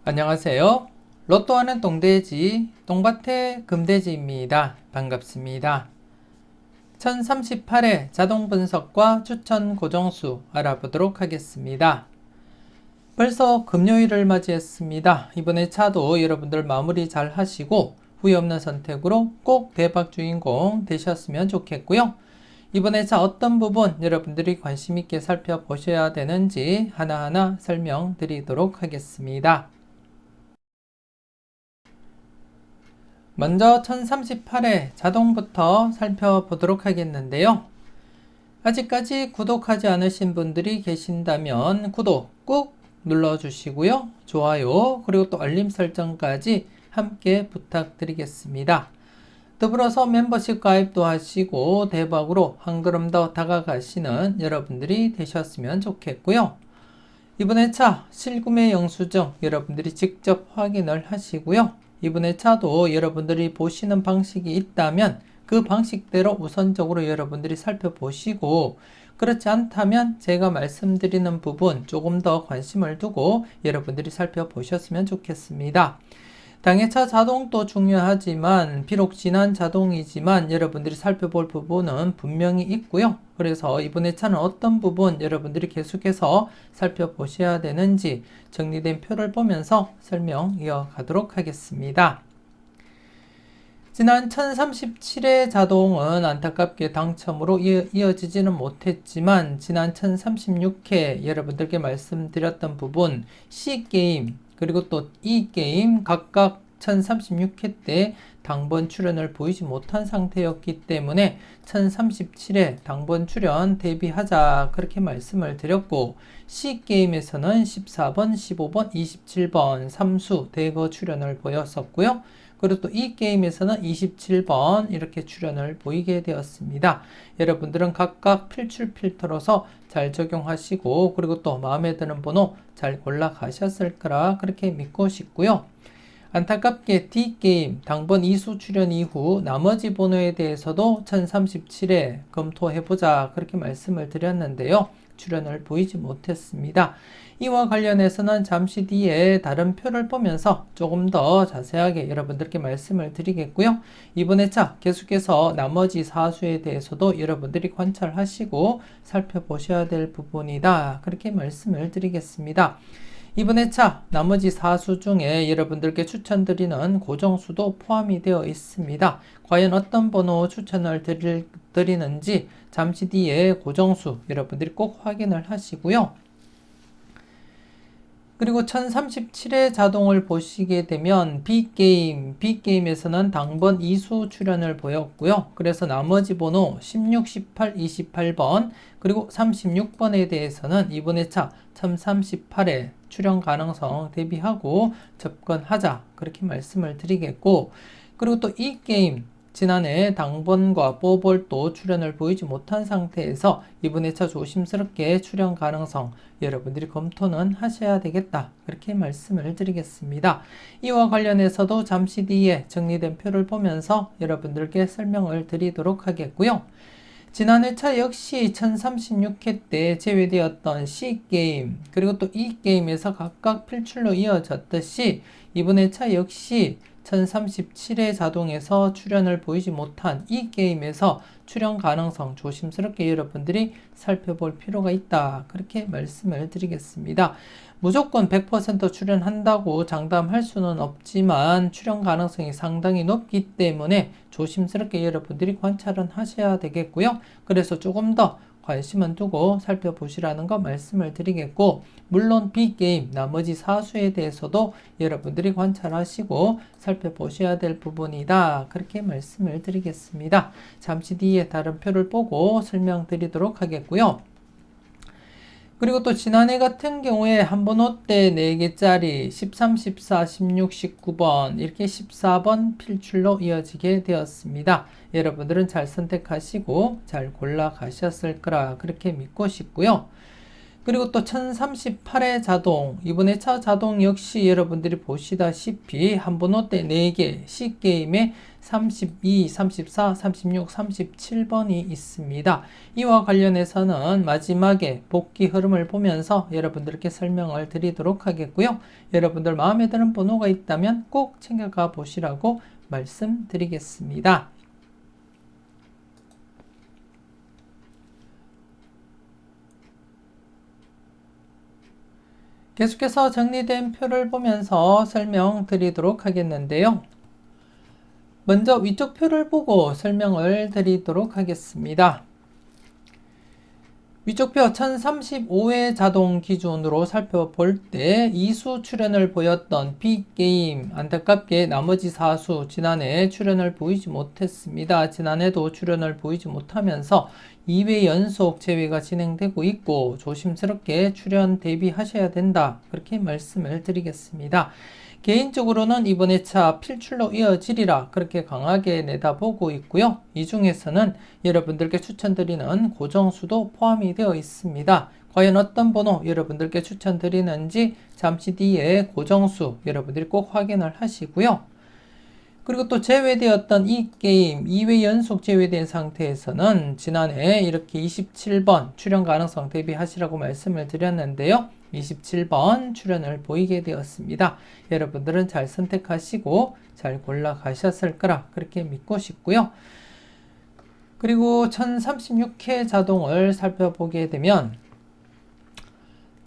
안녕하세요. 로또하는 똥돼지, 똥밭의 금돼지입니다. 반갑습니다. 1038회 자동 분석과 추천 고정수 알아보도록 하겠습니다. 벌써 금요일을 맞이했습니다. 이번에 차도 여러분들 마무리 잘 하시고 후회 없는 선택으로 꼭 대박 주인공 되셨으면 좋겠고요. 이번에 차 어떤 부분 여러분들이 관심 있게 살펴보셔야 되는지 하나하나 설명드리도록 하겠습니다. 먼저 1038회 자동부터 살펴보도록 하겠는데요. 아직까지 구독하지 않으신 분들이 계신다면 구독 꾹 눌러주시고요. 좋아요 그리고 또 알림 설정까지 함께 부탁드리겠습니다. 더불어서 멤버십 가입도 하시고 대박으로 한 걸음 더 다가가시는 여러분들이 되셨으면 좋겠고요. 이번에 차 실구매 영수증 여러분들이 직접 확인을 하시고요. 이번에 차도 여러분들이 보시는 방식이 있다면 그 방식대로 우선적으로 여러분들이 살펴보시고, 그렇지 않다면 제가 말씀드리는 부분 조금 더 관심을 두고 여러분들이 살펴보셨으면 좋겠습니다. 당해차 자동도 중요하지만 비록 지난 자동이지만 여러분들이 살펴볼 부분은 분명히 있고요. 그래서 이번에 차는 어떤 부분 여러분들이 계속해서 살펴보셔야 되는지 정리된 표를 보면서 설명 이어가도록 하겠습니다. 지난 1037회 자동은 안타깝게 당첨으로 이어지지는 못했지만 지난 1036회 여러분들께 말씀드렸던 부분 C게임 그리고 또 E게임 각각 1036회 때 당번 출연을 보이지 못한 상태였기 때문에 1037회 당번 출연 대비하자 그렇게 말씀을 드렸고, C게임에서는 14번, 15번, 27번 3수 대거 출연을 보였었고요. 그리고 또 이 게임에서는 27번 이렇게 출연을 보이게 되었습니다. 여러분들은 각각 필출 필터로서 잘 적용하시고 그리고 또 마음에 드는 번호 잘 골라 가셨을 거라 그렇게 믿고 싶고요. 안타깝게 D게임 당번 2수 출연 이후 나머지 번호에 대해서도 1037회 검토해보자 그렇게 말씀을 드렸는데요. 출연을 보이지 못했습니다. 이와 관련해서는 잠시 뒤에 다른 표를 보면서 조금 더 자세하게 여러분들께 말씀을 드리겠고요. 이번에 차 계속해서 나머지 사수에 대해서도 여러분들이 관찰하시고 살펴보셔야 될 부분이다 그렇게 말씀을 드리겠습니다. 이번에 차 나머지 사수 중에 여러분들께 추천드리는 고정수도 포함이 되어 있습니다. 과연 어떤 번호 추천을 드리는지 잠시 뒤에 고정수 여러분들이 꼭 확인을 하시고요. 그리고 1037회 자동을 보시게 되면 B게임에서는 당번 2수 출연을 보였고요. 그래서 나머지 번호 16, 18, 28번 그리고 36번에 대해서는 이번에 차 1038회 출연 가능성 대비하고 접근하자 그렇게 말씀을 드리겠고, 그리고 또 이 게임 지난해 당번과 뽀볼도 출연을 보이지 못한 상태에서 이번에 차 조심스럽게 출연 가능성 여러분들이 검토는 하셔야 되겠다 그렇게 말씀을 드리겠습니다. 이와 관련해서도 잠시 뒤에 정리된 표를 보면서 여러분들께 설명을 드리도록 하겠고요. 지난해 차 역시 1036회 때 제외되었던 C게임 그리고 또 E게임에서 각각 필출로 이어졌듯이 이번에 차 역시 1037회 자동에서 출연을 보이지 못한 이 게임에서 출연 가능성 조심스럽게 여러분들이 살펴볼 필요가 있다 그렇게 말씀을 드리겠습니다. 무조건 100% 출연한다고 장담할 수는 없지만 출연 가능성이 상당히 높기 때문에 조심스럽게 여러분들이 관찰은 하셔야 되겠고요. 그래서 조금 더 관심은 두고 살펴보시라는 거 말씀을 드리겠고, 물론 B게임 나머지 사수에 대해서도 여러분들이 관찰하시고 살펴보셔야 될 부분이다 그렇게 말씀을 드리겠습니다. 잠시 뒤에 다른 표를 보고 설명드리도록 하겠고요. 그리고 또 지난해 같은 경우에 한 번호 때 4개짜리 13, 14, 16, 19번 이렇게 14번 필출로 이어지게 되었습니다. 여러분들은 잘 선택하시고 잘 골라 가셨을 거라 그렇게 믿고 싶고요. 그리고 또 1038의 자동, 이번에 차 자동 역시 여러분들이 보시다시피 한 번호대 4개, C게임에 32, 34, 36, 37번이 있습니다. 이와 관련해서는 마지막에 복귀 흐름을 보면서 여러분들께 설명을 드리도록 하겠고요. 여러분들 마음에 드는 번호가 있다면 꼭 챙겨가 보시라고 말씀드리겠습니다. 계속해서 정리된 표를 보면서 설명드리도록 하겠는데요. 먼저 위쪽 표를 보고 설명을 드리도록 하겠습니다. 위쪽 표 1035회 자동 기준으로 살펴볼 때 이수 출현을 보였던 B게임, 안타깝게 나머지 4수 지난해 출현을 보이지 못했습니다. 지난해도 출현을 보이지 못하면서 2회 연속 재회가 진행되고 있고 조심스럽게 출현 대비하셔야 된다. 그렇게 말씀을 드리겠습니다. 개인적으로는 이번 회차 필출로 이어지리라 그렇게 강하게 내다보고 있고요. 이 중에서는 여러분들께 추천드리는 고정수도 포함이 되어 있습니다. 과연 어떤 번호 여러분들께 추천드리는지 잠시 뒤에 고정수 여러분들이 꼭 확인을 하시고요. 그리고 또 제외되었던 이 게임 2회 연속 제외된 상태에서는 지난해 이렇게 27번 출연 가능성 대비하시라고 말씀을 드렸는데요. 27번 출연을 보이게 되었습니다. 여러분들은 잘 선택하시고 잘 골라 가셨을 거라 그렇게 믿고 싶고요. 그리고 1036회 자동을 살펴보게 되면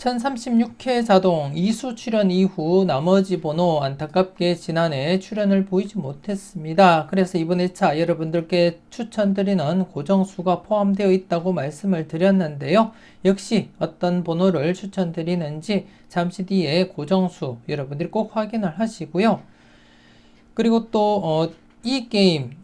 1036회 자동 2수 출연 이후 나머지 번호 안타깝게 지난해 출연을 보이지 못했습니다. 그래서 이번 회차 여러분들께 추천드리는 고정수가 포함되어 있다고 말씀을 드렸는데요. 역시 어떤 번호를 추천드리는지 잠시 뒤에 고정수 여러분들이 꼭 확인을 하시고요. 그리고 또 이 게임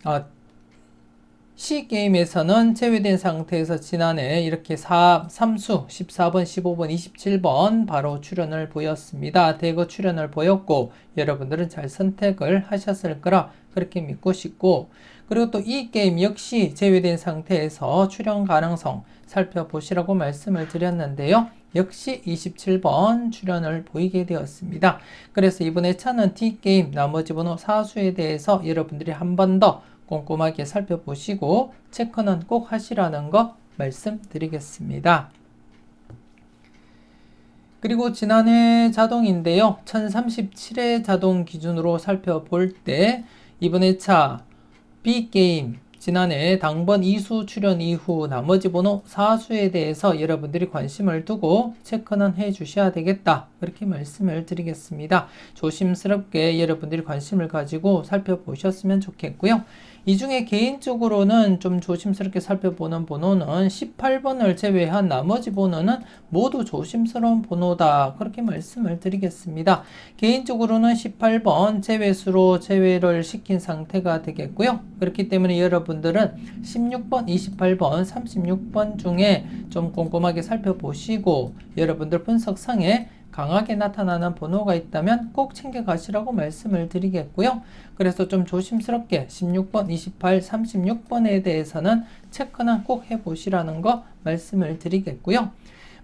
C게임에서는 제외된 상태에서 지난해 이렇게 3수 14번, 15번, 27번 바로 출연을 보였습니다. 대거 출연을 보였고 여러분들은 잘 선택을 하셨을 거라 그렇게 믿고 싶고 그리고 또 이 게임 역시 제외된 상태에서 출연 가능성 살펴보시라고 말씀을 드렸는데요. 역시 27번 출연을 보이게 되었습니다. 그래서 이번 회차는 T게임 나머지 번호 4수에 대해서 여러분들이 한 번 더 꼼꼼하게 살펴보시고 체크는 꼭 하시라는 거 말씀드리겠습니다. 그리고 지난해 자동인데요. 1037회 자동 기준으로 살펴볼 때 이번 회차 B게임 지난해 당번 2수 출연 이후 나머지 번호 4수에 대해서 여러분들이 관심을 두고 체크는 해 주셔야 되겠다. 그렇게 말씀을 드리겠습니다. 조심스럽게 여러분들이 관심을 가지고 살펴보셨으면 좋겠고요. 이 중에 개인적으로는 좀 조심스럽게 살펴보는 번호는 18번을 제외한 나머지 번호는 모두 조심스러운 번호다. 그렇게 말씀을 드리겠습니다. 개인적으로는 18번 제외수로 제외를 시킨 상태가 되겠고요. 그렇기 때문에 여러분들은 16번, 28번, 36번 중에 좀 꼼꼼하게 살펴보시고 여러분들 분석상에 강하게 나타나는 번호가 있다면 꼭 챙겨가시라고 말씀을 드리겠고요. 그래서 좀 조심스럽게 16번, 28, 36번에 대해서는 체크는 꼭 해보시라는 거 말씀을 드리겠고요.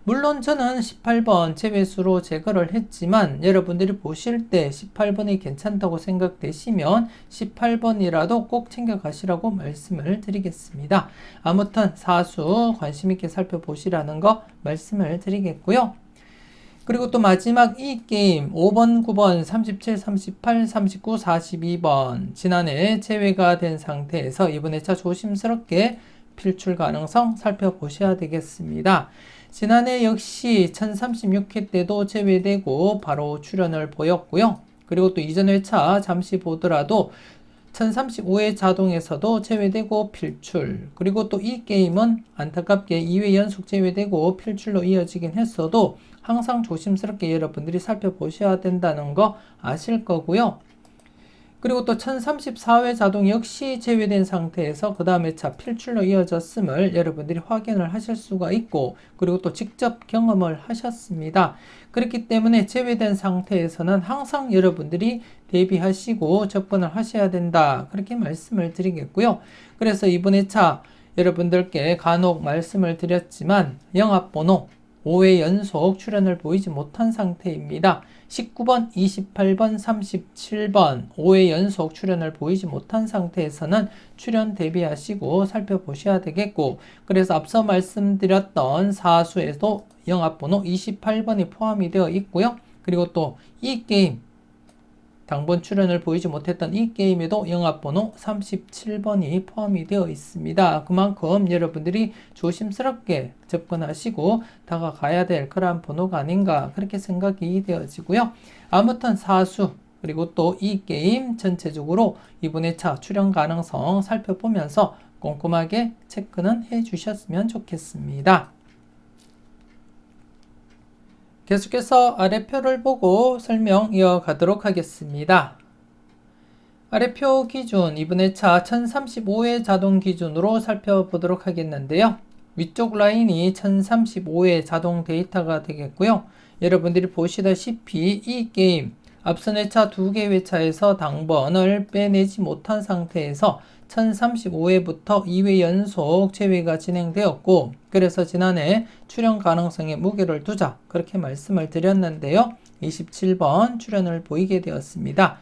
물론 저는 18번 제외수로 제거를 했지만 여러분들이 보실 때 18번이 괜찮다고 생각되시면 18번이라도 꼭 챙겨가시라고 말씀을 드리겠습니다. 아무튼 사수 관심있게 살펴보시라는 거 말씀을 드리겠고요. 그리고 또 마지막 이 게임 5번, 9번, 37, 38, 39, 42번 지난해 제외가 된 상태에서 이번 회차 조심스럽게 필출 가능성 살펴보셔야 되겠습니다. 지난해 역시 1036회 때도 제외되고 바로 출연을 보였고요. 그리고 또 이전 회차 잠시 보더라도 1035회 자동에서도 제외되고 필출 그리고 또 이 게임은 안타깝게 2회 연속 제외되고 필출로 이어지긴 했어도 항상 조심스럽게 여러분들이 살펴보셔야 된다는 거 아실 거고요. 그리고 또 1034회 자동 역시 제외된 상태에서 그 다음 회차 필출로 이어졌음을 여러분들이 확인을 하실 수가 있고 그리고 또 직접 경험을 하셨습니다. 그렇기 때문에 제외된 상태에서는 항상 여러분들이 대비하시고 접근을 하셔야 된다. 그렇게 말씀을 드리겠고요. 그래서 이번 회차 여러분들께 간혹 말씀을 드렸지만 영합번호 5회 연속 출연을 보이지 못한 상태입니다. 19번, 28번, 37번 5회 연속 출연을 보이지 못한 상태에서는 출연 대비하시고 살펴보셔야 되겠고, 그래서 앞서 말씀드렸던 사수에도 영합번호 28번이 포함이 되어 있고요. 그리고 또 이 게임 당번 출연을 보이지 못했던 이 게임에도 영합번호 37번이 포함이 되어 있습니다. 그만큼 여러분들이 조심스럽게 접근하시고 다가가야 될 그러한 번호가 아닌가 그렇게 생각이 되어지고요. 아무튼 사수 그리고 또 이 게임 전체적으로 이번 회차 출연 가능성 살펴보면서 꼼꼼하게 체크는 해 주셨으면 좋겠습니다. 계속해서 아래표를 보고 설명 이어가도록 하겠습니다. 아래표 기준 이번 회차 1035회 자동 기준으로 살펴보도록 하겠는데요. 위쪽 라인이 1035회 자동 데이터가 되겠고요. 여러분들이 보시다시피 이 게임 앞선 회차 2개 회차에서 당번을 빼내지 못한 상태에서 1035회부터 2회 연속 재회가 진행되었고, 그래서 지난해 출연 가능성에 무게를 두자 그렇게 말씀을 드렸는데요. 27번 출연을 보이게 되었습니다.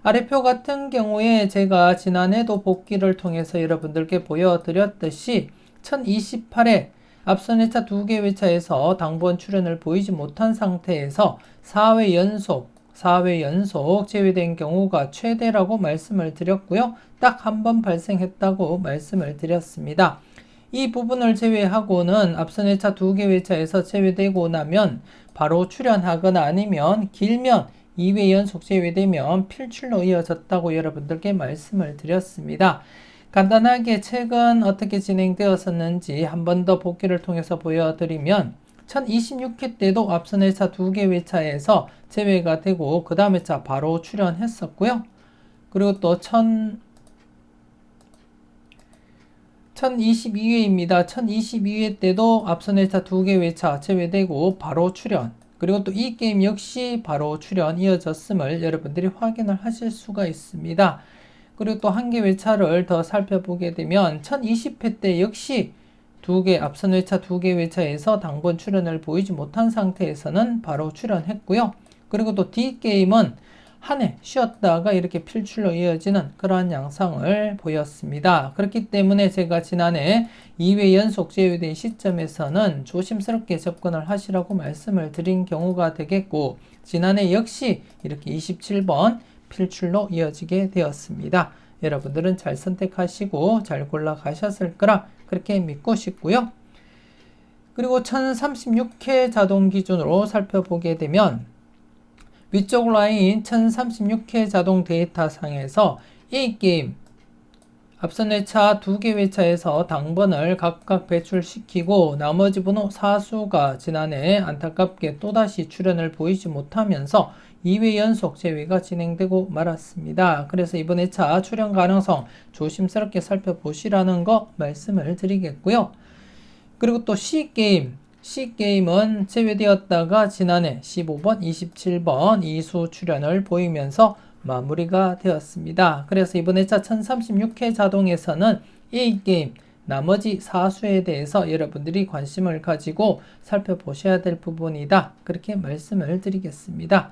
아래표 같은 경우에 제가 지난해도 복기를 통해서 여러분들께 보여드렸듯이 1028회 앞선 회차 2개 회차에서 당번 출연을 보이지 못한 상태에서 4회 연속 제외된 경우가 최대라고 말씀을 드렸고요. 딱 한 번 발생했다고 말씀을 드렸습니다. 이 부분을 제외하고는 앞선 회차 2개 회차에서 제외되고 나면 바로 출연하거나 아니면 길면 2회 연속 제외되면 필출로 이어졌다고 여러분들께 말씀을 드렸습니다. 간단하게 최근 어떻게 진행되었었는지 한 번 더 복기를 통해서 보여드리면 1026회 때도 앞선 회차 2개 회차에서 제외가 되고 그 다음 회차 바로 출연했었고요. 그리고 또 1022회입니다. 1022회 때도 앞선 회차 2개 회차 제외되고 바로 출연, 그리고 또 이 게임 역시 바로 출연 이어졌음을 여러분들이 확인을 하실 수가 있습니다. 그리고 또 한 개 회차를 더 살펴보게 되면 1020회 때 역시 앞선 회차 2개 회차에서 당번 출연을 보이지 못한 상태에서는 바로 출연했고요. 그리고 또 D게임은 한 해 쉬었다가 이렇게 필출로 이어지는 그러한 양상을 보였습니다. 그렇기 때문에 제가 지난해 2회 연속 제외된 시점에서는 조심스럽게 접근을 하시라고 말씀을 드린 경우가 되겠고, 지난해 역시 이렇게 27번 필출로 이어지게 되었습니다. 여러분들은 잘 선택하시고 잘 골라가셨을 거라 그렇게 믿고 싶고요. 그리고 1036회 자동 기준으로 살펴보게 되면 위쪽 라인 1036회 자동 데이터 상에서 이 게임 앞선 회차 2개 회차에서 당번을 각각 배출시키고 나머지 번호 사수가 지난해 안타깝게 또다시 출연을 보이지 못하면서 2회 연속 제외가 진행되고 말았습니다. 그래서 이번 회차 출연 가능성 조심스럽게 살펴보시라는 거 말씀을 드리겠고요. 그리고 또 C게임은 제외되었다가 지난해 15번, 27번 이수 출연을 보이면서 마무리가 되었습니다. 그래서 이번 회차 1036회 자동에서는 이 게임 나머지 사수에 대해서 여러분들이 관심을 가지고 살펴보셔야 될 부분이다 그렇게 말씀을 드리겠습니다.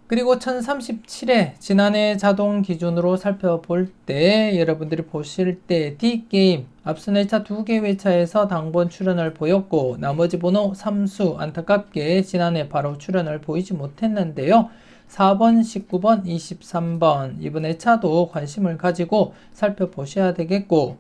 그리고 1037회 지난해 자동 기준으로 살펴볼 때 여러분들이 보실 때 D게임 앞선 회차 2개 회차에서 당번 출연을 보였고 나머지 번호 3수 안타깝게 지난해 바로 출연을 보이지 못했는데요. 4번, 19번, 23번 이번 회차도 관심을 가지고 살펴보셔야 되겠고,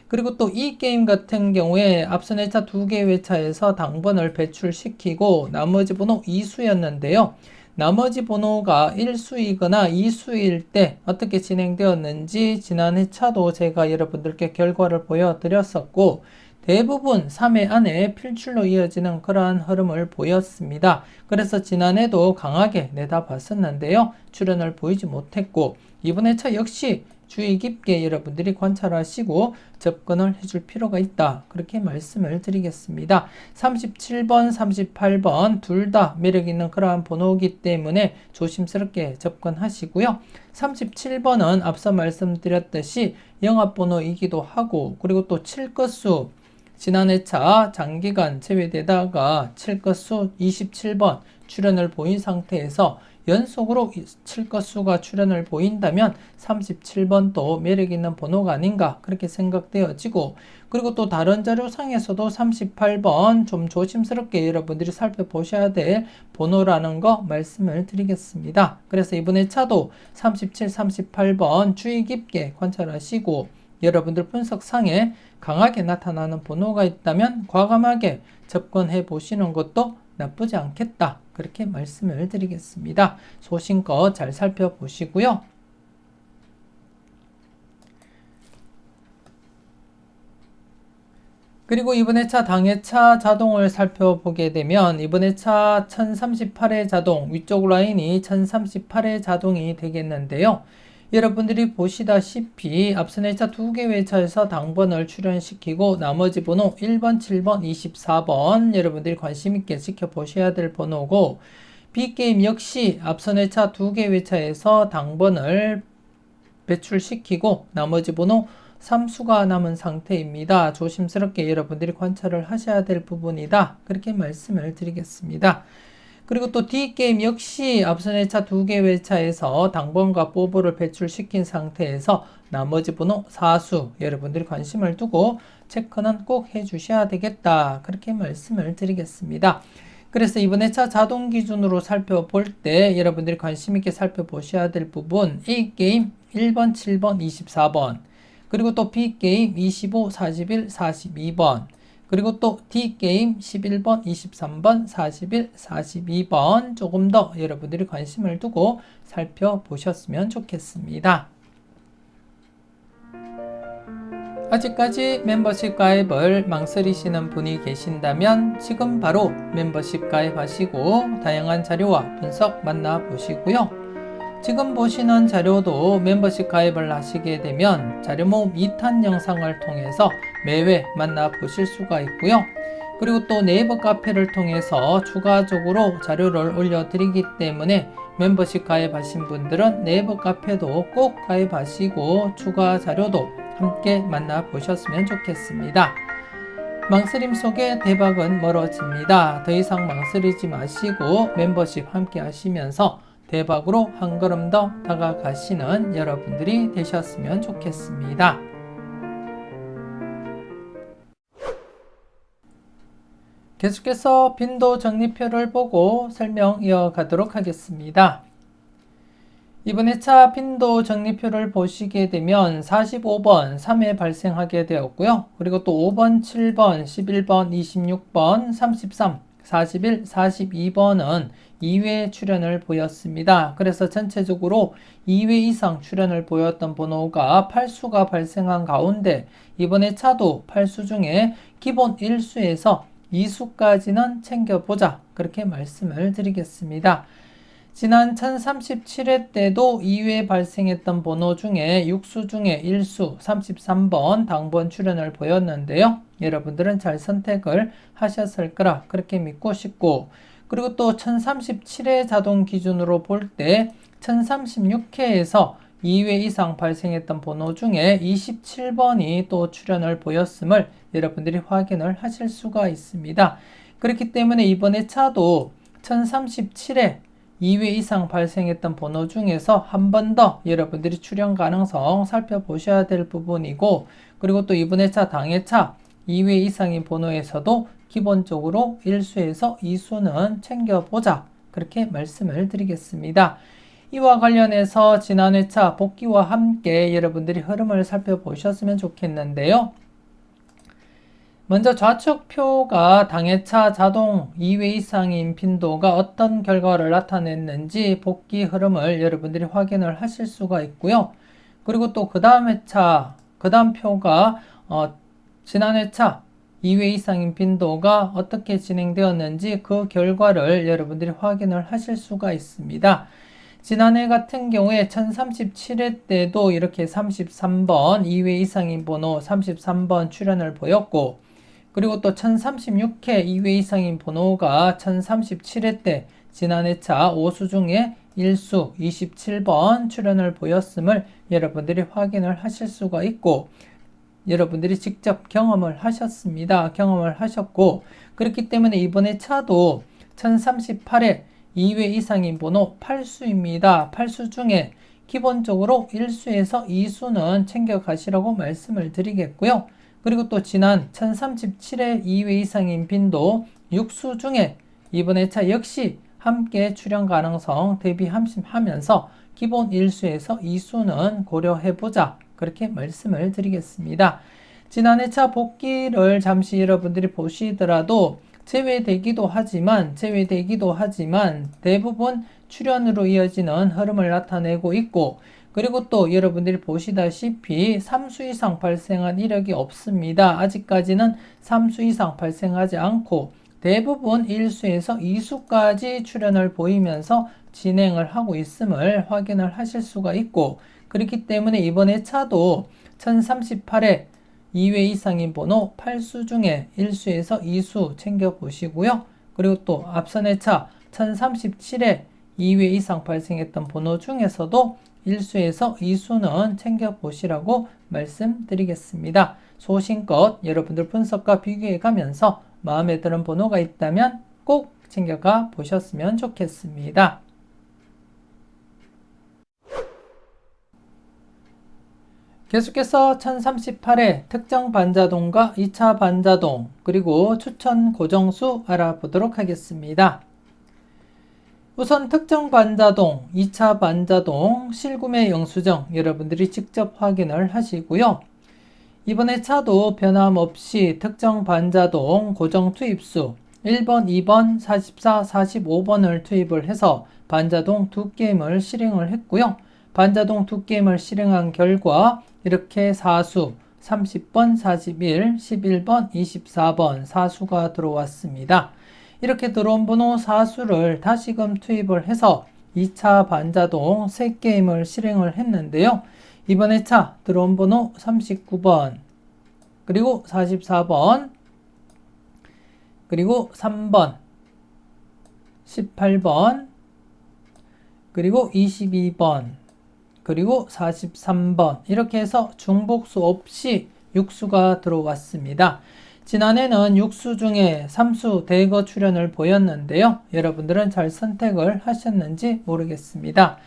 그리고 또 이 게임 같은 경우에 앞선 회차 2개 회차에서 당번을 배출시키고 나머지 번호 2수였는데요. 나머지 번호가 1수이거나 2수일 때 어떻게 진행되었는지 지난 회차도 제가 여러분들께 결과를 보여드렸었고 대부분 3회 안에 필출로 이어지는 그러한 흐름을 보였습니다. 그래서 지난해도 강하게 내다봤었는데요. 출연을 보이지 못했고 이번 회차 역시 주의 깊게 여러분들이 관찰하시고 접근을 해줄 필요가 있다 그렇게 말씀을 드리겠습니다. 37번, 38번 둘 다 매력 있는 그러한 번호이기 때문에 조심스럽게 접근하시고요. 37번은 앞서 말씀드렸듯이 영합번호이기도 하고 그리고 또 7끝수 지난해차 장기간 제외되다가 칠 것수 27번 출현을 보인 상태에서 연속으로 7것수가 출현을 보인다면 37번도 매력있는 번호가 아닌가 그렇게 생각되어지고, 그리고 또 다른 자료상에서도 38번 좀 조심스럽게 여러분들이 살펴보셔야 될 번호라는 거 말씀을 드리겠습니다. 그래서 이번에 차도 37, 38번 주의 깊게 관찰하시고, 여러분들 분석상에 강하게 나타나는 번호가 있다면 과감하게 접근해 보시는 것도 나쁘지 않겠다 그렇게 말씀을 드리겠습니다. 소신껏 잘 살펴보시고요. 그리고 이번에 차 당해차 자동을 살펴보게 되면 이번에 차 1038의 자동, 위쪽 라인이 1038의 자동이 되겠는데요. 여러분들이 보시다시피 앞선 회차 2개 회차에서 당번을 출연시키고 나머지 번호 1번, 7번, 24번 여러분들이 관심있게 지켜보셔야 될 번호고, B게임 역시 앞선 회차 2개 회차에서 당번을 배출시키고 나머지 번호 3수가 남은 상태입니다. 조심스럽게 여러분들이 관찰을 하셔야 될 부분이다 그렇게 말씀을 드리겠습니다. 그리고 또 D게임 역시 앞선 회차 2개 회차에서 당번과 뽀뽀를 배출시킨 상태에서 나머지 번호 4수 여러분들이 관심을 두고 체크는 꼭 해주셔야 되겠다 그렇게 말씀을 드리겠습니다. 그래서 이번 회차 자동 기준으로 살펴볼 때 여러분들이 관심있게 살펴보셔야 될 부분, A게임 1번, 7번, 24번, 그리고 또 B게임 25, 41, 42번, 그리고 또 D게임 11번, 23번, 41, 42번 조금 더 여러분들이 관심을 두고 살펴보셨으면 좋겠습니다. 아직까지 멤버십 가입을 망설이시는 분이 계신다면 지금 바로 멤버십 가입하시고 다양한 자료와 분석 만나보시고요. 지금 보시는 자료도 멤버십 가입을 하시게 되면 자료 모음 2탄 영상을 통해서 매회 만나보실 수가 있고요. 그리고 또 네이버 카페를 통해서 추가적으로 자료를 올려드리기 때문에 멤버십 가입하신 분들은 네이버 카페도 꼭 가입하시고 추가 자료도 함께 만나보셨으면 좋겠습니다. 망설임 속에 대박은 멀어집니다. 더 이상 망설이지 마시고 멤버십 함께 하시면서 대박으로 한 걸음 더 다가가시는 여러분들이 되셨으면 좋겠습니다. 계속해서 빈도 정리표를 보고 설명 이어가도록 하겠습니다. 이번 회차 빈도 정리표를 보시게 되면 45번 3회 발생하게 되었고요. 그리고 또 5번, 7번, 11번, 26번, 33, 41, 42번은 2회 출현을 보였습니다. 그래서 전체적으로 2회 이상 출현을 보였던 번호가 8수가 발생한 가운데 이번 회차도 8수 중에 기본 1수에서 2수까지는 챙겨보자 그렇게 말씀을 드리겠습니다. 지난 1037회 때도 2회 발생했던 번호 중에 6수 중에 1수 33번 당번 출현을 보였는데요. 여러분들은 잘 선택을 하셨을 거라 그렇게 믿고 싶고, 그리고 또 1037회 자동 기준으로 볼 때 1036회에서 2회 이상 발생했던 번호 중에 27번이 또 출현을 보였음을 여러분들이 확인을 하실 수가 있습니다. 그렇기 때문에 이번 회차도 1037회 2회 이상 발생했던 번호 중에서 한 번 더 여러분들이 출현 가능성 살펴보셔야 될 부분이고, 그리고 또 이번 회차 당회차 2회 이상인 번호에서도 기본적으로 1수에서 2수는 챙겨보자 그렇게 말씀을 드리겠습니다. 이와 관련해서 지난 회차 복귀와 함께 여러분들이 흐름을 살펴보셨으면 좋겠는데요. 먼저 좌측표가 당해차 자동 2회 이상인 빈도가 어떤 결과를 나타냈는지 복귀 흐름을 여러분들이 확인을 하실 수가 있고요. 그리고 또 그 다음 회차, 그 다음 표가 지난 회차 2회 이상인 빈도가 어떻게 진행되었는지 그 결과를 여러분들이 확인을 하실 수가 있습니다. 지난해 같은 경우에 1037회 때도 이렇게 33번 2회 이상인 번호 33번 출현을 보였고, 그리고 또 1036회 2회 이상인 번호가 1037회 때 지난 회차 5수 중에 1수 27번 출현을 보였음을 여러분들이 확인을 하실 수가 있고, 여러분들이 직접 경험을 하셨습니다. 경험을 하셨고, 그렇기 때문에 이번에 차도 1038회 2회 이상인 번호 8수입니다. 8수 중에 기본적으로 1수에서 2수는 챙겨가시라고 말씀을 드리겠고요. 그리고 또 지난 1037회 2회 이상인 빈도 6수 중에 이번에 차 역시 함께 출연 가능성 대비하면서 기본 1수에서 2수는 고려해보자. 그렇게 말씀을 드리겠습니다. 지난해 차 복귀를 잠시 여러분들이 보시더라도 제외되기도 하지만 대부분 출연으로 이어지는 흐름을 나타내고 있고, 그리고 또 여러분들이 보시다시피 3수 이상 발생한 이력이 없습니다. 아직까지는 3수 이상 발생하지 않고 대부분 1수에서 2수까지 출연을 보이면서 진행을 하고 있음을 확인을 하실 수가 있고, 그렇기 때문에 이번에 차도 1038회 2회 이상인 번호 8수 중에 1수에서 2수 챙겨보시고요. 그리고 또 앞선의 차 1037회 2회 이상 발생했던 번호 중에서도 1수에서 2수는 챙겨보시라고 말씀드리겠습니다. 소신껏 여러분들 분석과 비교해 가면서 마음에 드는 번호가 있다면 꼭 챙겨가 보셨으면 좋겠습니다. 계속해서 1038회 특정 반자동과 2차 반자동 그리고 추천 고정수 알아보도록 하겠습니다. 우선 특정 반자동, 2차 반자동 실구매 영수증 여러분들이 직접 확인을 하시고요. 이번에 차도 변함없이 특정 반자동 고정 투입수 1번, 2번, 44, 45번을 투입을 해서 반자동 2게임을 실행을 했고요. 반자동 2게임을 실행한 결과 이렇게 4수 30번, 41, 11번, 24번 4수가 들어왔습니다. 이렇게 들어온 번호 4수를 다시금 투입을 해서 2차 반자동 3게임을 실행을 했는데요. 이번에 차 들어온 번호 39번, 그리고 44번, 그리고 3번, 18번, 그리고 22번, 그리고 43번 이렇게 해서 중복수 없이 6수가 들어왔습니다. 지난해는 6수 중에 3수 대거 출연을 보였는데요. 여러분들은 잘 선택을 하셨는지 모르겠습니다.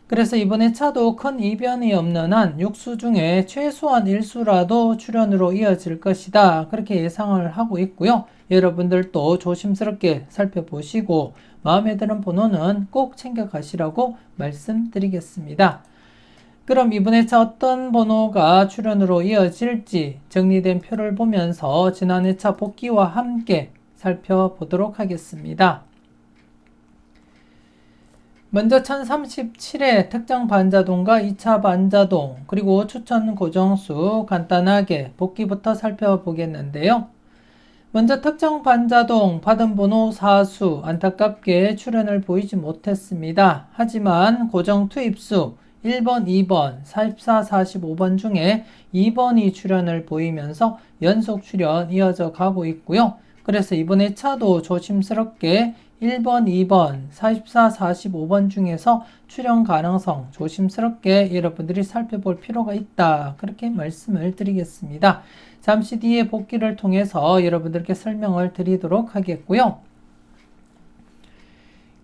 그래서 이번에 차도 큰 이변이 없는 한 6수 중에 최소한 1수라도 출연으로 이어질 것이다. 그렇게 예상을 하고 있고요. 여러분들도 조심스럽게 살펴보시고 마음에 드는 번호는 꼭 챙겨가시라고 말씀드리겠습니다. 그럼 이번에 차 어떤 번호가 출연으로 이어질지 정리된 표를 보면서 지난해 차 복귀와 함께 살펴보도록 하겠습니다. 먼저 1037회 특정 반자동과 2차 반자동 그리고 추천 고정수 간단하게 복귀부터 살펴보겠는데요. 먼저 특정 반자동 받은 번호 4수 안타깝게 출연을 보이지 못했습니다. 하지만 고정 투입수 1번, 2번, 44, 45번 중에 2번이 출연을 보이면서 연속 출연 이어져 가고 있고요. 그래서 이번에 차도 조심스럽게 1번, 2번, 44, 45번 중에서 출연 가능성 조심스럽게 여러분들이 살펴볼 필요가 있다. 그렇게 말씀을 드리겠습니다. 잠시 뒤에 복귀를 통해서 여러분들께 설명을 드리도록 하겠고요.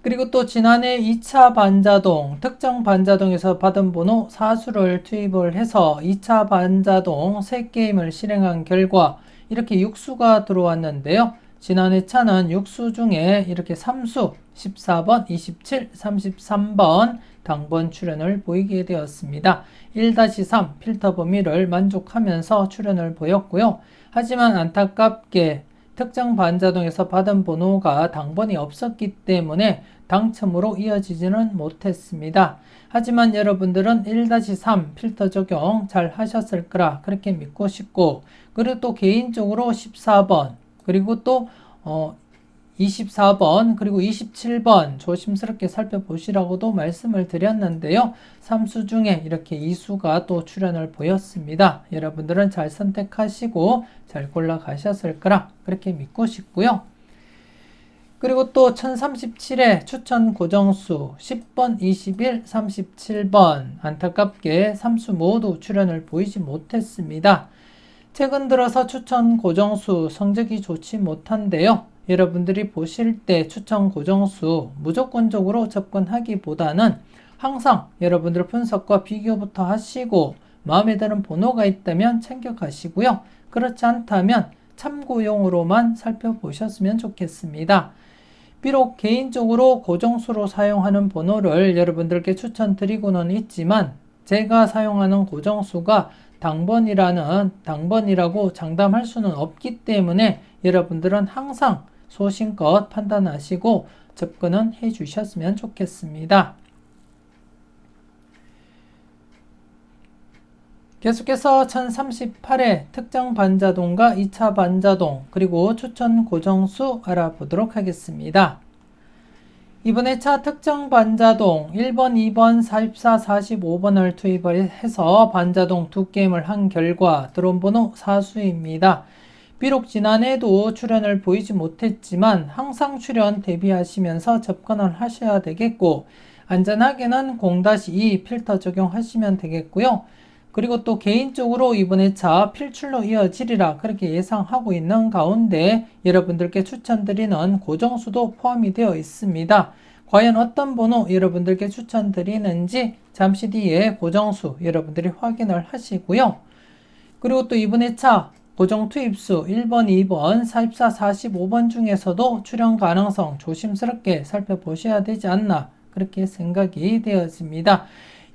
그리고 또 지난해 2차 반자동, 특정 반자동에서 받은 번호 4수를 투입을 해서 2차 반자동 3게임을 실행한 결과 이렇게 6수가 들어왔는데요. 지난해 차는 6수 중에 이렇게 3수 14번, 27, 33번 당번 출연을 보이게 되었습니다. 1-3 필터 범위를 만족하면서 출연을 보였고요. 하지만 안타깝게 특정 반자동에서 받은 번호가 당번이 없었기 때문에 당첨으로 이어지지는 못했습니다. 하지만 여러분들은 1-3 필터 적용 잘 하셨을 거라 그렇게 믿고 싶고, 그리고 또 개인적으로 14번 그리고 또 24번 그리고 27번 조심스럽게 살펴보시라고도 말씀을 드렸는데요. 3수 중에 이렇게 2수가 또 출연을 보였습니다. 여러분들은 잘 선택하시고 잘 골라 가셨을 거라 그렇게 믿고 싶고요. 그리고 또 1037회 추천 고정수 10번, 21, 37번 안타깝게 3수 모두 출연을 보이지 못했습니다. 최근 들어서 추천 고정수 성적이 좋지 못한데요. 여러분들이 보실 때 추천 고정수 무조건적으로 접근하기보다는 항상 여러분들 분석과 비교부터 하시고 마음에 드는 번호가 있다면 챙겨가시고요. 그렇지 않다면 참고용으로만 살펴보셨으면 좋겠습니다. 비록 개인적으로 고정수로 사용하는 번호를 여러분들께 추천드리고는 있지만 제가 사용하는 고정수가 당번이라고 장담할 수는 없기 때문에 여러분들은 항상 소신껏 판단하시고 접근은 해 주셨으면 좋겠습니다. 계속해서 1038회 특정 반자동과 2차 반자동 그리고 추천 고정수 알아보도록 하겠습니다. 이번에 차 특정 반자동 1번, 2번, 44, 45번을 투입을 해서 반자동 두 게임을 한 결과 들어온 번호 사수입니다. 비록 지난해도 출연을 보이지 못했지만 항상 출연 대비하시면서 접근을 하셔야 되겠고 안전하게는 0-2 필터 적용하시면 되겠고요. 그리고 또 개인적으로 이번에 차 필출로 이어지리라 그렇게 예상하고 있는 가운데 여러분들께 추천드리는 고정수도 포함이 되어 있습니다. 과연 어떤 번호 여러분들께 추천드리는지 잠시 뒤에 고정수 여러분들이 확인을 하시고요. 그리고 또 이번에 차 고정 투입수 1번, 2번, 44, 45번 중에서도 출연 가능성 조심스럽게 살펴보셔야 되지 않나 그렇게 생각이 되어집니다.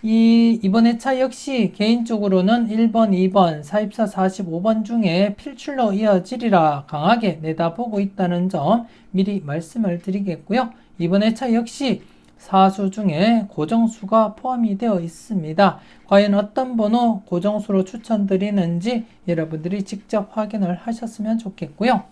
이번에 차 역시 개인적으로는 1번, 2번, 44, 45번 중에 필출로 이어지리라 강하게 내다보고 있다는 점 미리 말씀을 드리겠고요. 이번에 차 역시 사수 중에 고정수가 포함이 되어 있습니다. 과연 어떤 번호 고정수로 추천드리는지 여러분들이 직접 확인을 하셨으면 좋겠고요.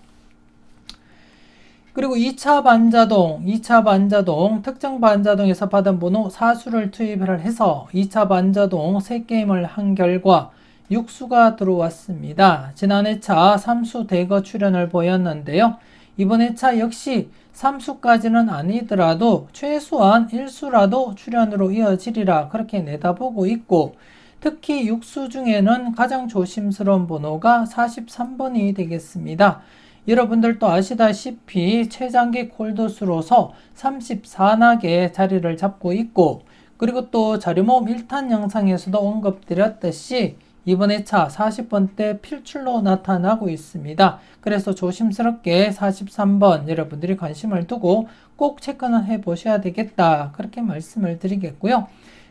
그리고 2차 반자동, 특정 반자동에서 받은 번호 사수를 투입을 해서 2차 반자동 3게임을 한 결과 6수가 들어왔습니다. 지난해 차 3수 대거 출연을 보였는데요. 이번에 차 역시 3수까지는 아니더라도 최소한 1수라도 출연으로 이어지리라 그렇게 내다보고 있고 특히 6수 중에는 가장 조심스러운 번호가 43번이 되겠습니다. 여러분들도 아시다시피 최장기 콜드수로서 34낙에 자리를 잡고 있고 그리고 또 자료모음 1탄 영상에서도 언급드렸듯이 이번에 차 40번대 필출로 나타나고 있습니다. 그래서 조심스럽게 43번 여러분들이 관심을 두고 꼭 체크는 해 보셔야 되겠다 그렇게 말씀을 드리겠고요.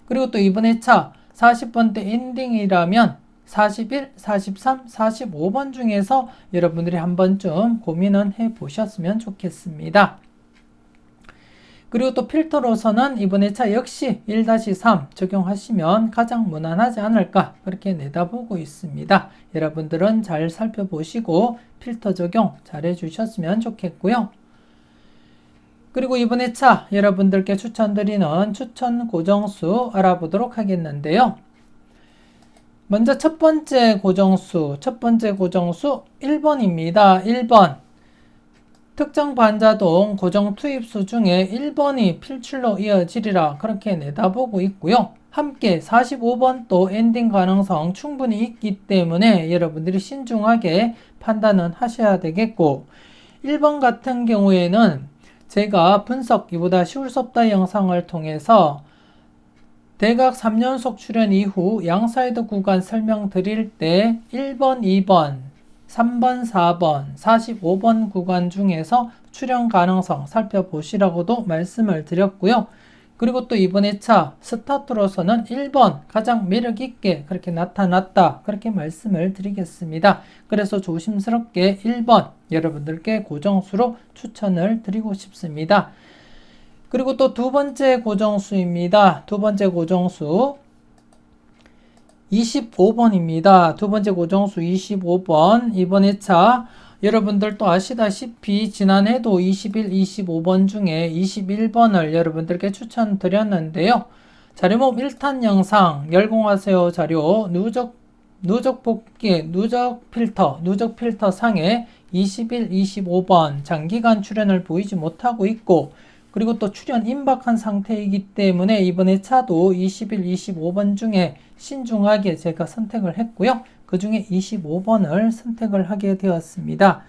그리고 또 이번에 차 40번대 엔딩이라면 41, 43, 45번 중에서 여러분들이 한 번쯤 고민은 해 보셨으면 좋겠습니다. 그리고 또 필터로서는 이번에 차 역시 1-3 적용하시면 가장 무난하지 않을까 그렇게 내다보고 있습니다. 여러분들은 잘 살펴보시고 필터 적용 잘 해주셨으면 좋겠고요. 그리고 이번에 차 여러분들께 추천드리는 추천 고정수 알아보도록 하겠는데요. 먼저 첫 번째 고정수 1번입니다. 1번 특정 반자동 고정 투입수 중에 1번이 필출로 이어지리라 그렇게 내다보고 있고요. 함께 45번 또 엔딩 가능성 충분히 있기 때문에 여러분들이 신중하게 판단은 하셔야 되겠고 1번 같은 경우에는 제가 분석 이보다 쉬울 수 없다 영상을 통해서 대각 3연속 출연 이후 양사이드 구간 설명드릴 때 1번, 2번, 3번, 4번, 45번 구간 중에서 출연 가능성 살펴보시라고도 말씀을 드렸고요. 그리고 또 이번에 차 스타트로서는 1번 가장 매력있게 그렇게 나타났다 그렇게 말씀을 드리겠습니다. 그래서 조심스럽게 1번 여러분들께 고정수로 추천을 드리고 싶습니다. 그리고 또 두 번째 고정수입니다. 두 번째 고정수 25번입니다. 두 번째 고정수 25번 이번에 차 여러분들도 아시다시피 지난해도 21, 25번 중에 21번을 여러분들께 추천드렸는데요. 자료모음 1탄 영상 열공하세요 자료 누적 필터 상에 21, 25번 장기간 출연을 보이지 못하고 있고 그리고 또 출연 임박한 상태이기 때문에 이번에 차도 21, 25번 중에 신중하게 제가 선택을 했고요. 그 중에 25번을 선택을 하게 되었습니다.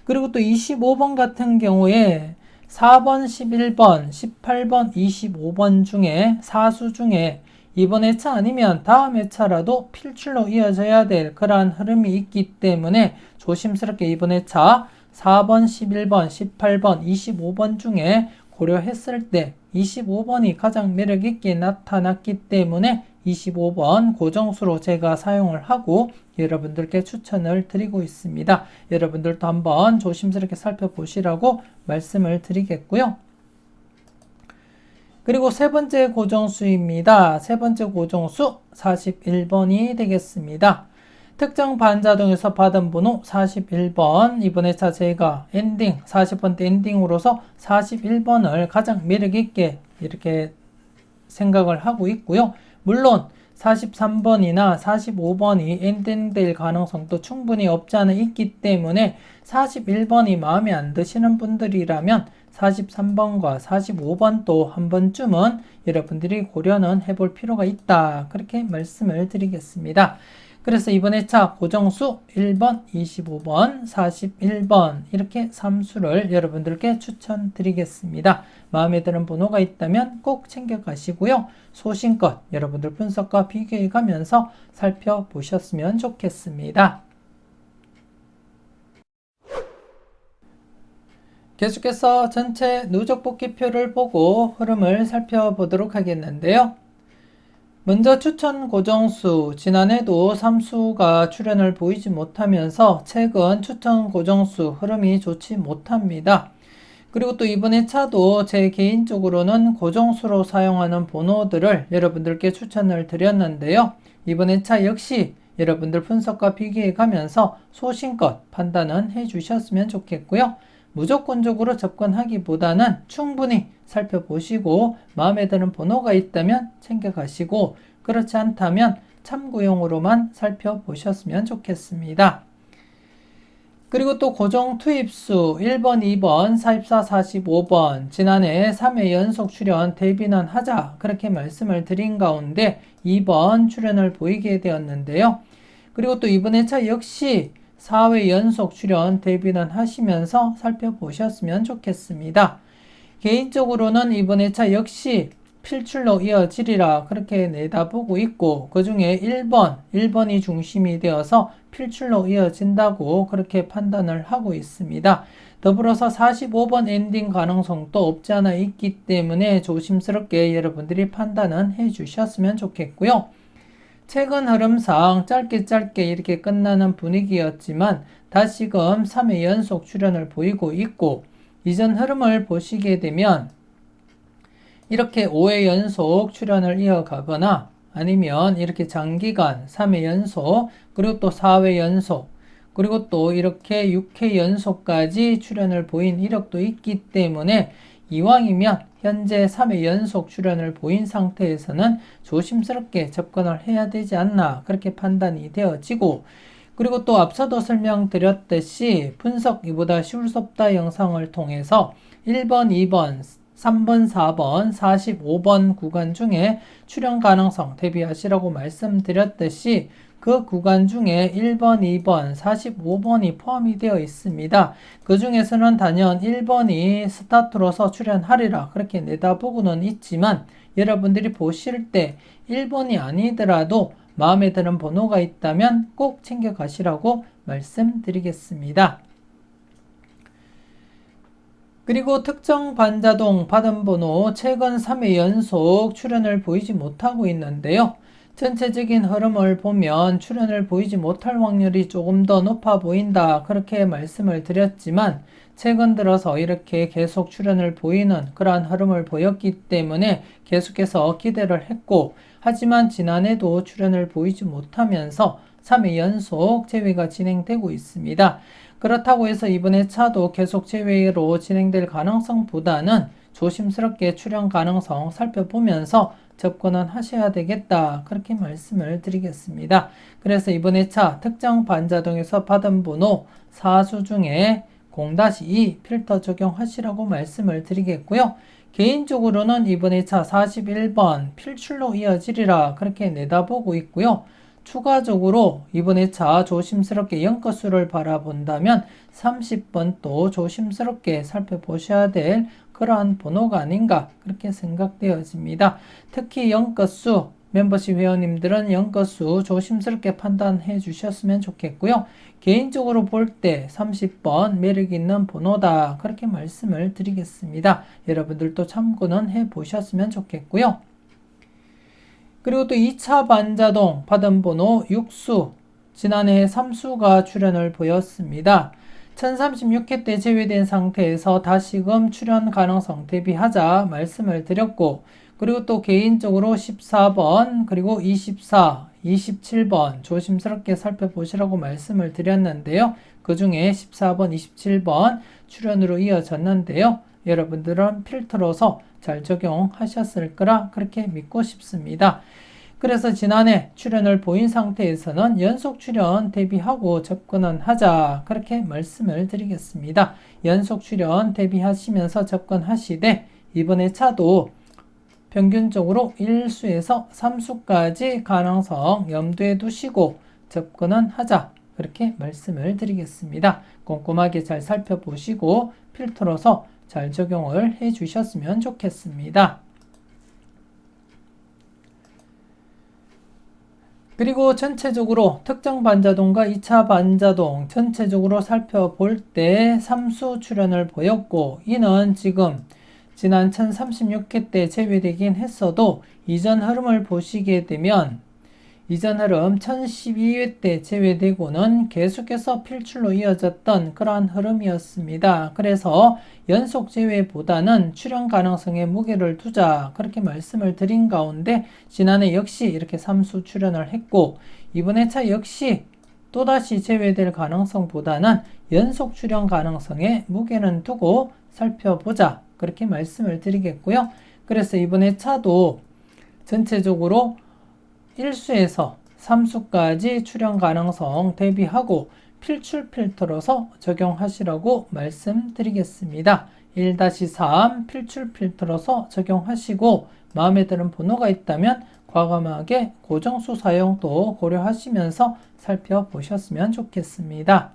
그리고 또 25번 같은 경우에 4번, 11번, 18번, 25번 중에 사수 중에 이번 회차 아니면 다음 회차라도 필출로 이어져야 될 그러한 흐름이 있기 때문에 조심스럽게 이번 회차 4번, 11번, 18번, 25번 중에 고려했을 때 25번이 가장 매력있게 나타났기 때문에 25번 고정수로 제가 사용을 하고 여러분들께 추천을 드리고 있습니다. 여러분들도 한번 조심스럽게 살펴보시라고 말씀을 드리겠고요. 그리고 세 번째 고정수입니다. 세 번째 고정수 41번이 되겠습니다. 특정 반자동에서 받은 번호 41번, 이번 회차 제가 엔딩 40번대 엔딩으로서 41번을 가장 매력있게 이렇게 생각을 하고 있고요. 물론 43번이나 45번이 엔딩될 가능성도 충분히 없지 않아 있기 때문에 41번이 마음에 안 드시는 분들이라면 43번과 45번도 한 번쯤은 여러분들이 고려는 해볼 필요가 있다. 그렇게 말씀을 드리겠습니다. 그래서 이번 회차 고정수 1번, 25번, 41번 이렇게 3수를 여러분들께 추천드리겠습니다. 마음에 드는 번호가 있다면 꼭 챙겨가시고요. 소신껏 여러분들 분석과 비교해 가면서 살펴보셨으면 좋겠습니다. 계속해서 전체 누적 복귀표를 보고 흐름을 살펴보도록 하겠는데요. 먼저 추천 고정수, 지난해도 3수가 출현을 보이지 못하면서 최근 추천 고정수 흐름이 좋지 못합니다. 그리고 또 이번 회차도 제 개인적으로는 고정수로 사용하는 번호들을 여러분들께 추천을 드렸는데요. 이번 회차 역시 여러분들 분석과 비교해 가면서 소신껏 판단은 해 주셨으면 좋겠고요. 무조건적으로 접근하기보다는 충분히 살펴보시고 마음에 드는 번호가 있다면 챙겨가시고 그렇지 않다면 참고용으로만 살펴보셨으면 좋겠습니다. 그리고 또 고정 투입수 1번, 2번, 44, 45번 지난해 3회 연속 출연 대비는 하자 그렇게 말씀을 드린 가운데 2번 출연을 보이게 되었는데요. 그리고 또 이번 회차 역시 4회 연속 출연 대비는 하시면서 살펴보셨으면 좋겠습니다. 개인적으로는 이번 회차 역시 필출로 이어지리라 그렇게 내다보고 있고 그 중에 1번이 중심이 되어서 필출로 이어진다고 그렇게 판단을 하고 있습니다. 더불어서 45번 엔딩 가능성도 없지 않아 있기 때문에 조심스럽게 여러분들이 판단은 해 주셨으면 좋겠고요. 최근 흐름상 짧게 이렇게 끝나는 분위기였지만 다시금 3회 연속 출연을 보이고 있고 이전 흐름을 보시게 되면 이렇게 5회 연속 출연을 이어가거나 아니면 이렇게 장기간 3회 연속 그리고 또 4회 연속 그리고 또 이렇게 6회 연속까지 출연을 보인 이력도 있기 때문에 이왕이면 현재 3회 연속 출연을 보인 상태에서는 조심스럽게 접근을 해야 되지 않나 그렇게 판단이 되어지고 그리고 또 앞서도 설명드렸듯이 분석 이보다 쉬울 수 없다 영상을 통해서 1번, 2번, 3번, 4번, 45번 구간 중에 출연 가능성 대비하시라고 말씀드렸듯이 그 구간 중에 1번, 2번, 45번이 포함이 되어 있습니다. 그 중에서는 단연 1번이 스타트로서 출연하리라 그렇게 내다보고는 있지만 여러분들이 보실 때 1번이 아니더라도 마음에 드는 번호가 있다면 꼭 챙겨가시라고 말씀드리겠습니다. 그리고 특정 반자동 받은 번호 최근 3회 연속 출연을 보이지 못하고 있는데요. 전체적인 흐름을 보면 출연을 보이지 못할 확률이 조금 더 높아 보인다 그렇게 말씀을 드렸지만 최근 들어서 이렇게 계속 출연을 보이는 그러한 흐름을 보였기 때문에 계속해서 기대를 했고 하지만 지난해도 출연을 보이지 못하면서 3회 연속 재회가 진행되고 있습니다. 그렇다고 해서 이번 회차도 계속 재회로 진행될 가능성보다는 조심스럽게 출연 가능성 살펴보면서 접근은 하셔야 되겠다 그렇게 말씀을 드리겠습니다. 그래서 이번 회차 특정 반자동에서 받은 번호 4수 중에 0-2 필터 적용하시라고 말씀을 드리겠고요. 개인적으로는 이번 회차 41번 필출로 이어지리라 그렇게 내다보고 있고요. 추가적으로 이번 회차 조심스럽게 연것수를 바라본다면 30번 또 조심스럽게 살펴보셔야 될 그러한 번호가 아닌가 그렇게 생각되어집니다. 특히 연것수 멤버십 회원님들은 연것수 조심스럽게 판단해 주셨으면 좋겠고요. 개인적으로 볼 때 30번 매력 있는 번호다 그렇게 말씀을 드리겠습니다. 여러분들도 참고는 해 보셨으면 좋겠고요. 그리고 또 2차 반자동 받은 번호 6수 지난해 3수가 출현을 보였습니다. 1036회 때 제외된 상태에서 다시금 출현 가능성 대비하자 말씀을 드렸고, 그리고 또 개인적으로 14번 그리고 24, 27번 조심스럽게 살펴보시라고 말씀을 드렸는데요. 그 중에 14번, 27번 출현으로 이어졌는데요. 여러분들은 필터로서 잘 적용하셨을 거라 그렇게 믿고 싶습니다. 그래서 지난해 출현을 보인 상태에서는 연속 출현 대비하고 접근은 하자 그렇게 말씀을 드리겠습니다. 연속 출현 대비하시면서 접근하시되 이번 회차도 평균적으로 1수에서 3수까지 가능성 염두에 두시고 접근은 하자 그렇게 말씀을 드리겠습니다. 꼼꼼하게 잘 살펴보시고 필터로서 잘 적용을 해 주셨으면 좋겠습니다. 그리고 전체적으로 특정 반자동과 2차 반자동 전체적으로 살펴볼 때 3수 출현을 보였고, 이는 지금 지난 1036회 때 제외되긴 했어도 이전 흐름을 보시게 되면 이전 흐름 1012회 때 제외되고는 계속해서 필출로 이어졌던 그러한 흐름이었습니다. 그래서 연속 제외보다는 출현 가능성에 무게를 두자 그렇게 말씀을 드린 가운데 지난해 역시 이렇게 3수 출현을 했고, 이번 회차 역시 또다시 제외될 가능성보다는 연속 출현 가능성에 무게는 두고 살펴보자 그렇게 말씀을 드리겠고요. 그래서 이번 회차도 전체적으로 1수에서 3수까지 출현 가능성 대비하고 필출 필터로서 적용하시라고 말씀드리겠습니다. 1-3 필출 필터로서 적용하시고 마음에 드는 번호가 있다면 과감하게 고정수 사용도 고려하시면서 살펴보셨으면 좋겠습니다.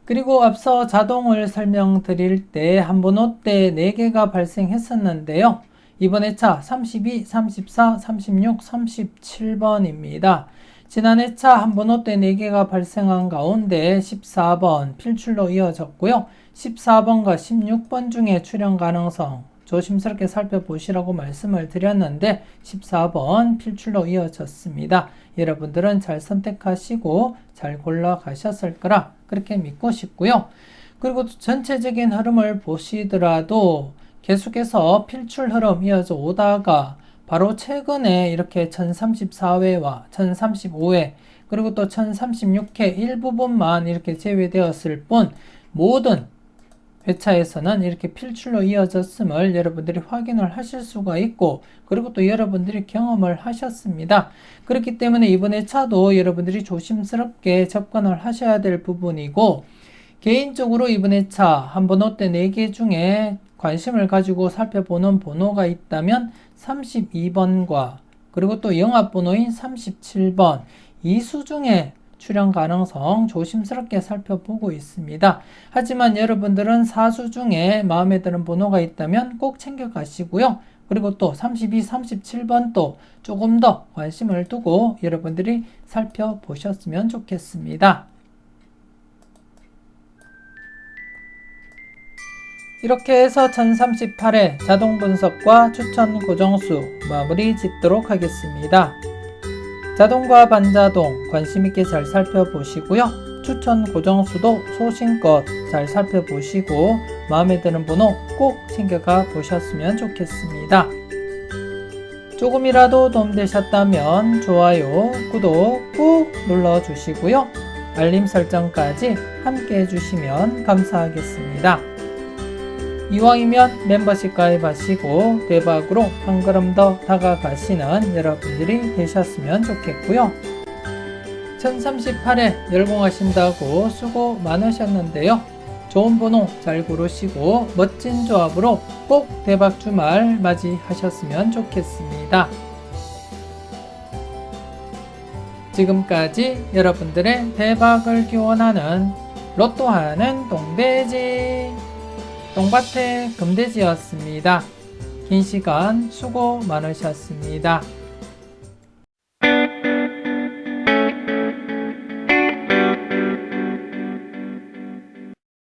그리고 앞서 자동을 설명드릴 때 한 번호 때 4개가 발생했었는데요. 이번 회차 32, 34, 36, 37번입니다. 지난 회차 한 번호 때 4개가 발생한 가운데 14번 필출로 이어졌고요. 14번과 16번 중에 출현 가능성 조심스럽게 살펴보시라고 말씀을 드렸는데 14번 필출로 이어졌습니다. 여러분들은 잘 선택하시고 잘 골라가셨을 거라 그렇게 믿고 싶고요. 그리고 전체적인 흐름을 보시더라도 계속해서 필출 흐름 이어져 오다가 바로 최근에 이렇게 1034회와 1035회 그리고 또 1036회 일부분만 이렇게 제외되었을 뿐 모든 회차에서는 이렇게 필출로 이어졌음을 여러분들이 확인을 하실 수가 있고, 그리고 또 여러분들이 경험을 하셨습니다. 그렇기 때문에 이번 회차도 여러분들이 조심스럽게 접근을 하셔야 될 부분이고, 개인적으로 이번 회차 한 번호 때 4개 중에 관심을 가지고 살펴보는 번호가 있다면 32번과 그리고 또 영합번호인 37번 이 수 중에 출현 가능성 조심스럽게 살펴보고 있습니다. 하지만 여러분들은 4수 중에 마음에 드는 번호가 있다면 꼭 챙겨가시고요. 그리고 또 32, 37번도 조금 더 관심을 두고 여러분들이 살펴보셨으면 좋겠습니다. 이렇게 해서 1038회 자동 분석과 추천 고정수 마무리 짓도록 하겠습니다. 자동과 반자동 관심있게 잘 살펴보시고요. 추천 고정수도 소신껏 잘 살펴보시고 마음에 드는 번호 꼭 챙겨가 보셨으면 좋겠습니다. 조금이라도 도움되셨다면 좋아요, 구독 꾹 눌러주시고요. 알림 설정까지 함께 해주시면 감사하겠습니다. 이왕이면 멤버십 가입하시고 대박으로 한 걸음 더 다가가시는 여러분들이 되셨으면 좋겠고요. 1038회 열공하신다고 수고 많으셨는데요. 좋은 번호 잘 고르시고 멋진 조합으로 꼭 대박 주말 맞이하셨으면 좋겠습니다. 지금까지 여러분들의 대박을 기원하는 로또하는 똥돼지 똥밭의 금돼지였습니다. 긴 시간 수고 많으셨습니다.